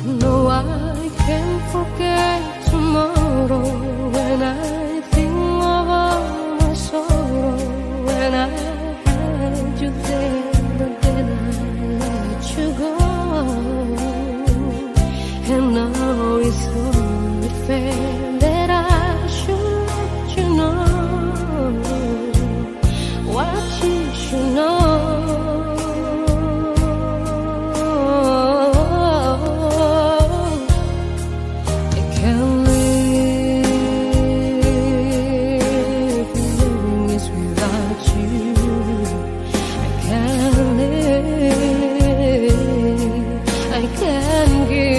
No, I can't forget tomorrow when I think of all my sorrow. When I had you there, but then I let you go. And now it's only fair that I should let you know what you should know. I can give